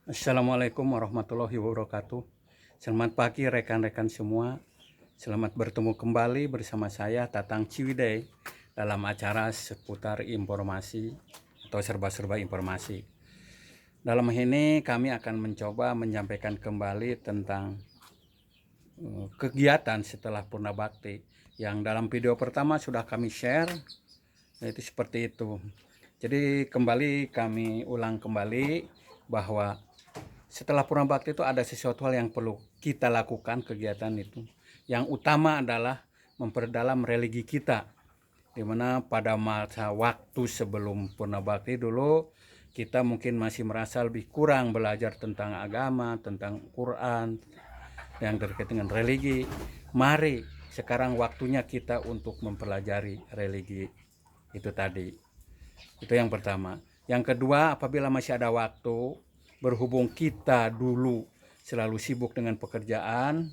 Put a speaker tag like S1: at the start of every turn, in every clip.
S1: Assalamualaikum warahmatullahi wabarakatuh. Selamat pagi rekan-rekan semua. Selamat bertemu kembali bersama saya Tatang Ciwidey dalam acara seputar informasi atau serba-serba informasi. Dalam ini kami akan mencoba menyampaikan kembali tentang kegiatan setelah Purna Bakti yang dalam video pertama sudah kami share, yaitu seperti itu. Jadi kembali kami ulang kembali bahwa setelah Purna Bakti itu ada sesuatu hal yang perlu kita lakukan kegiatan itu. Yang utama adalah memperdalam religi kita. Dimana pada masa waktu sebelum Purna Bakti dulu kita mungkin masih merasa lebih kurang belajar tentang agama, tentang Quran, yang terkait dengan religi. Mari sekarang waktunya kita untuk mempelajari religi itu tadi. Itu yang pertama. Yang kedua, apabila masih ada waktu, berhubung kita dulu selalu sibuk dengan pekerjaan,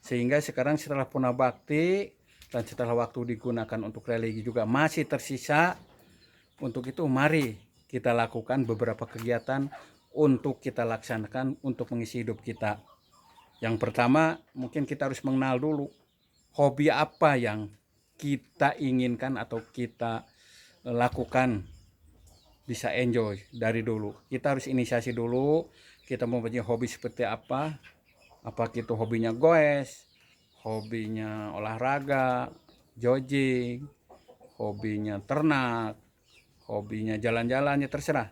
S1: sehingga sekarang setelah Purna Bakti dan setelah waktu digunakan untuk religi juga masih tersisa. Untuk itu mari kita lakukan beberapa kegiatan untuk kita laksanakan untuk mengisi hidup kita. Yang pertama, mungkin kita harus mengenal dulu hobi apa yang kita inginkan atau kita lakukan bisa enjoy dari dulu. Kita harus inisiasi dulu, kita mempunyai hobi seperti apa. Apa itu hobinya goes, hobinya olahraga, jogging, hobinya ternak, hobinya jalan-jalan, ya terserah.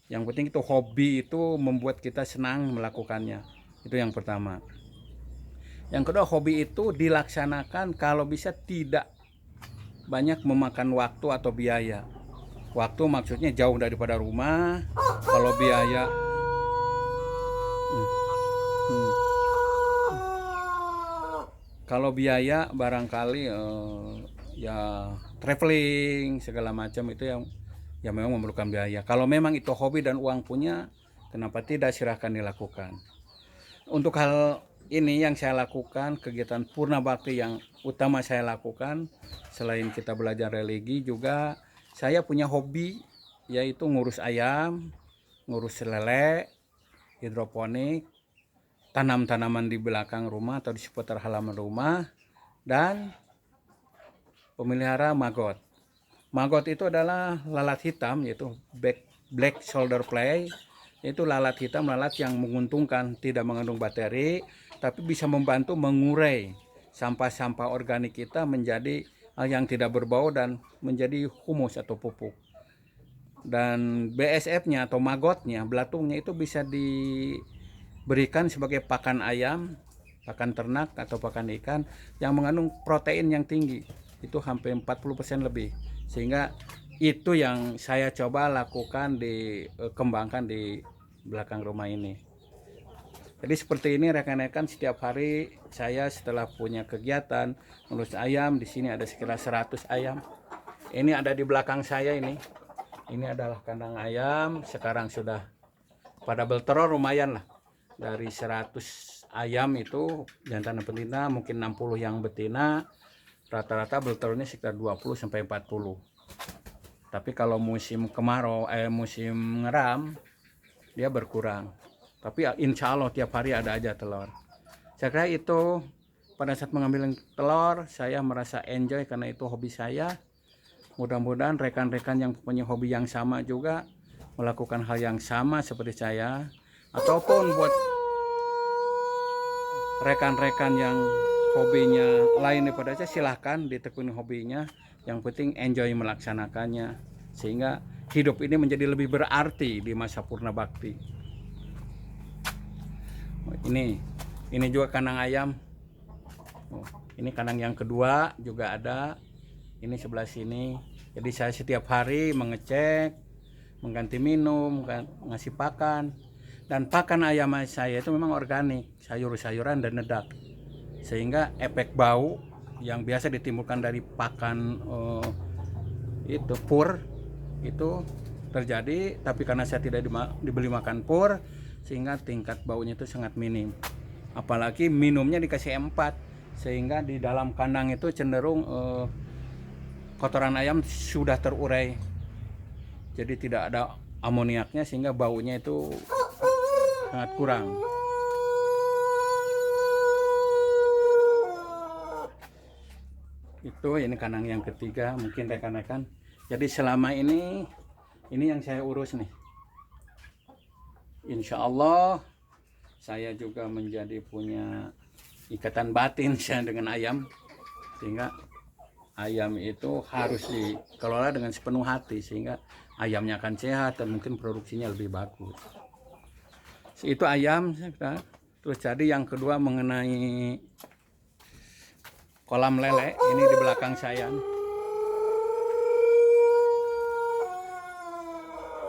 S1: Yang penting itu hobi itu membuat kita senang melakukannya. Itu yang pertama. Yang kedua, hobi itu dilaksanakan kalau bisa tidak banyak memakan waktu atau biaya. Waktu maksudnya jauh daripada rumah. Kalau biaya kalau biaya barangkali ya traveling segala macam itu yang memang memerlukan biaya. Kalau memang itu hobi dan uang punya, kenapa tidak, silahkan dilakukan. Untuk hal ini yang saya lakukan, kegiatan Purna Bakti yang utama saya lakukan, selain kita belajar religi juga saya punya hobi, yaitu ngurus ayam, ngurus lele, hidroponik, tanam tanaman di belakang rumah atau di seputar halaman rumah, dan pemelihara maggot. Maggot itu adalah lalat hitam, yaitu black shoulder fly, yaitu lalat hitam, lalat yang menguntungkan, tidak mengandung bakteri, tapi bisa membantu mengurai sampah-sampah organik kita menjadi yang tidak berbau dan menjadi humus atau pupuk. Dan BSF-nya atau maggotnya, belatungnya itu bisa diberikan sebagai pakan ayam, pakan ternak atau pakan ikan yang mengandung protein yang tinggi. Itu hampir 40% lebih. Sehingga itu yang saya coba lakukan dikembangkan di belakang rumah ini. Jadi seperti ini rekan-rekan, setiap hari saya setelah punya kegiatan ngurus ayam, di sini ada sekitar 100 ayam. Ini ada di belakang saya ini. Ini adalah kandang ayam, sekarang sudah pada bertelur lumayan lah. Dari 100 ayam itu jantan dan betina, mungkin 60 yang betina, rata-rata bertelurnya sekitar 20 sampai 40. Tapi kalau musim kemarau, musim ngeram, dia berkurang. Tapi insya Allah tiap hari ada aja telur. Saya kira itu, pada saat mengambil telur saya merasa enjoy karena itu hobi saya. Mudah-mudahan rekan-rekan yang punya hobi yang sama juga melakukan hal yang sama seperti saya. Ataupun buat rekan-rekan yang hobinya lain daripada saya, silahkan ditekuni hobinya. Yang penting enjoy melaksanakannya, sehingga hidup ini menjadi lebih berarti di masa Purna Bakti. Ini juga kandang ayam. Ini kandang yang kedua juga ada. Ini sebelah sini. Jadi saya setiap hari mengecek, mengganti minum, ngasih pakan. Dan pakan ayam saya itu memang organik, sayur-sayuran dan dedak. Sehingga efek bau yang biasa ditimbulkan dari pakan itu pur itu terjadi, tapi karena saya tidak dibeli makan pur, sehingga tingkat baunya itu sangat minim. Apalagi minumnya dikasih 4, sehingga di dalam kandang itu cenderung kotoran ayam sudah terurai, jadi tidak ada amoniaknya, sehingga baunya itu sangat kurang. Itu ini kandang yang ketiga, mungkin rekan-rekan. Jadi selama ini yang saya urus nih. Insya Allah saya juga menjadi punya ikatan batin saya dengan ayam, sehingga ayam itu harus dikelola dengan sepenuh hati sehingga ayamnya akan sehat dan mungkin produksinya lebih bagus. Itu ayam. Terus jadi yang kedua mengenai kolam lele, ini di belakang saya.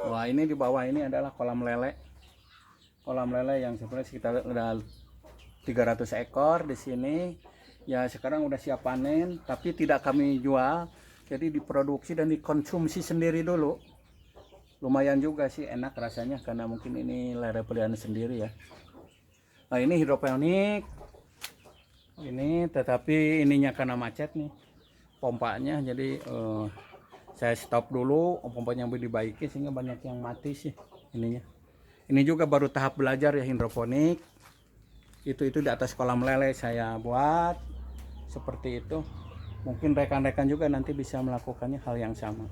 S1: Wah, ini di bawah ini adalah kolam lele. Kolam lele yang sebenarnya sekitar ada 300 ekor di sini. Ya sekarang udah siap panen, tapi tidak kami jual. Jadi diproduksi dan dikonsumsi sendiri dulu. Lumayan juga sih, enak rasanya karena mungkin ini lele peliharaan sendiri ya. Nah, ini hidroponik. Ini tetapi ininya karena macet nih pompanya, jadi saya stop dulu, pompanya dibaiki sehingga banyak yang mati sih ininya. Ini juga baru tahap belajar ya hidroponik. Itu di atas kolam lele saya buat seperti itu. Mungkin rekan-rekan juga nanti bisa melakukannya hal yang sama.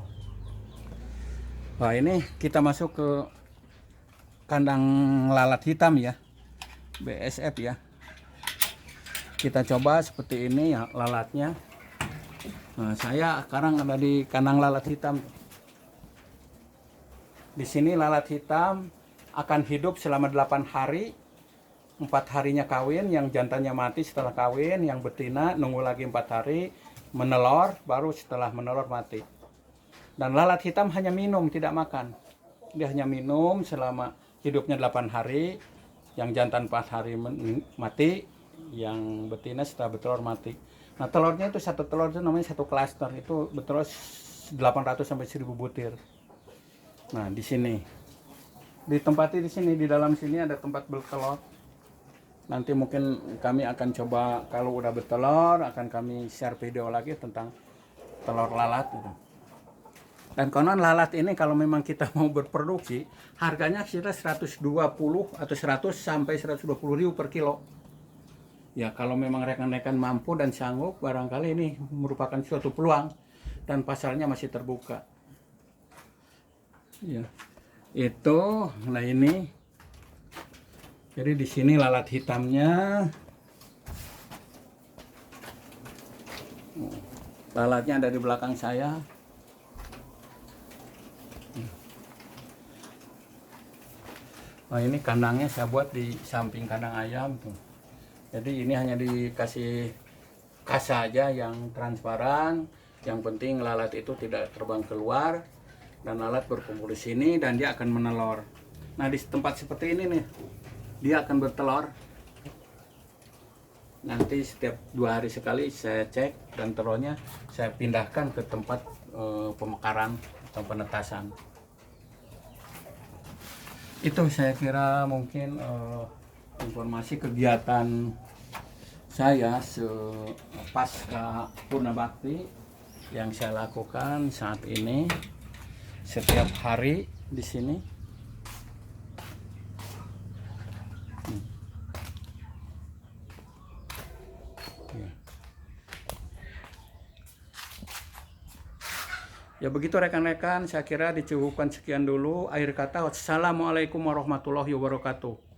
S1: Nah, ini kita masuk ke kandang lalat hitam ya, BSF ya. Kita coba seperti ini ya lalatnya. Nah, saya sekarang ada di kandang lalat hitam. Di sini lalat hitam akan hidup selama 8 hari. 4 harinya kawin, yang jantannya mati setelah kawin, yang betina nunggu lagi 4 hari menelor, baru setelah menelor mati. Dan lalat hitam hanya minum, tidak makan. Dia hanya minum selama hidupnya 8 hari. Yang jantan 4 hari mati, yang betina setelah bertelur mati. Nah, telurnya itu satu telur itu namanya satu klaster, itu bertelur 800 sampai 1000 butir. Nah, di sini ditempati di sini, di dalam sini ada tempat bertelur. Nanti mungkin kami akan coba kalau udah bertelur akan kami share video lagi tentang telur lalat gitu. Dan konon lalat ini kalau memang kita mau berproduksi harganya sekitar 120 atau 100 sampai 120 ribu per kilo. Ya kalau memang rekan-rekan mampu dan sanggup, barangkali ini merupakan suatu peluang dan pasarnya masih terbuka. Ya, itu, nah ini. Jadi di sini lalat hitamnya. Lalatnya ada di belakang saya. Nah, ini kandangnya saya buat di samping kandang ayam tuh. Jadi ini hanya dikasih kasa aja yang transparan. Yang penting lalat itu tidak terbang keluar dan lalat berkumpul di sini dan dia akan menelor. Nah, di tempat seperti ini nih, dia akan bertelur. Nanti setiap 2 hari sekali saya cek dan telurnya saya pindahkan ke tempat pemekaran atau penetasan. Itu saya kira mungkin informasi kegiatan saya pasca Purna Bakti yang saya lakukan saat ini setiap hari di sini. Ya begitu rekan-rekan, saya kira dicukupkan sekian dulu. Akhir kata, wassalamualaikum warahmatullahi wabarakatuh.